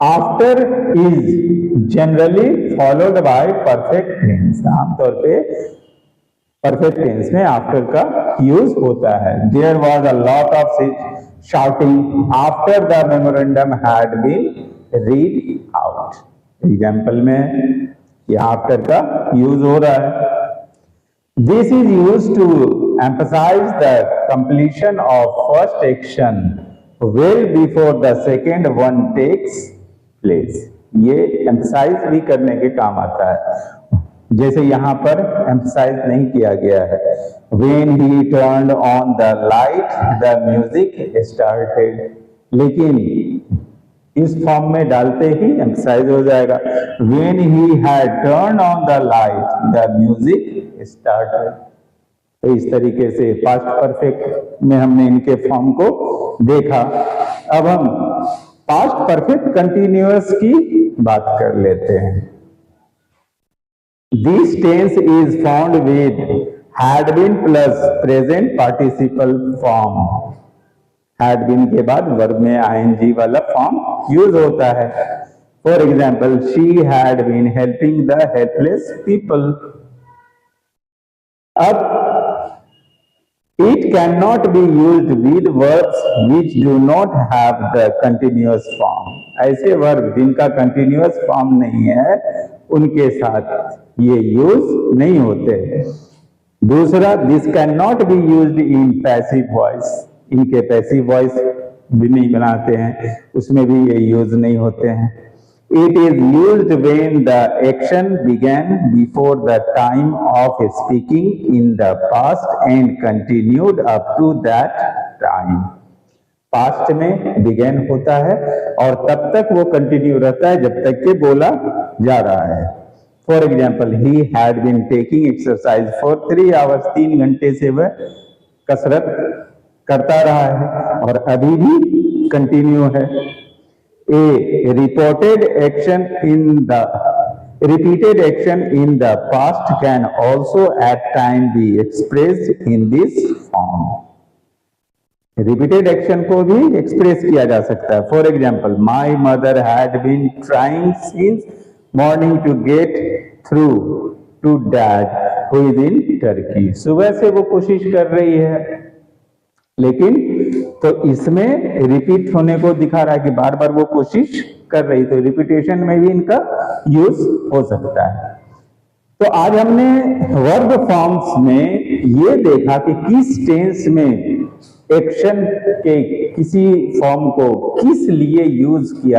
After is generally followed by perfect tense. आमतौर पे perfect tense में आफ्टर का यूज होता है। There was a lot of shouting after the memorandum had been read out. Example में ये after का यूज हो रहा है। This is use to emphasise the completion of first action well before the second one takes place. ये emphasise भी करने के काम आता है, जैसे यहां पर एम्फसाइज नहीं किया गया है। When he turned on the light, the music started। लेकिन इस फॉर्म में डालते ही एम्फसाइज हो जाएगा। When he had turned on the light, the music started। तो इस तरीके से पास्ट परफेक्ट में हमने इनके फॉर्म को देखा। अब हम पास्ट परफेक्ट कंटिन्यूअस की बात कर लेते हैं। This tense is found with had been plus present participle form। had been के बाद वर्ब में ing वाला फॉर्म यूज होता है। For example, she had been helping the helpless people। अब it cannot be used with verbs which do not have the continuous form। ऐसे verb जिनका continuous form नहीं है उनके साथ ये यूज नहीं होते। दूसरा, this can not be used in passive voice. इनके पैसिव वॉइस भी नहीं बनाते हैं, उसमें भी ये यूज नहीं होते हैं। It is used when the action began before the time of speaking in the past and continued up to that time. Past में बिगैन होता है और तब तक वो कंटिन्यू रहता है जब तक कि बोला जा रहा है। For example, he had been taking exercise for 3 hours. 3 घंटे से वह कसरत करता रहा है और अभी भी कंटिन्यू है। A reported action in the repeated action in the past can also at time be expressed in this form। Repeated action को भी एक्सप्रेस किया जा सकता है। For example, my mother had been trying since morning to get through to dad who is in Turkey. सुबह से वो कोशिश कर रही है, लेकिन तो इसमें रिपीट होने को दिखा रहा है कि बार बार वो कोशिश कर रही, तो रिपीटेशन में भी इनका यूज हो सकता है। तो आज हमने वर्ब फॉर्म्स में ये देखा कि किस टेंस में एक्शन के किसी फॉर्म को किस लिए यूज किया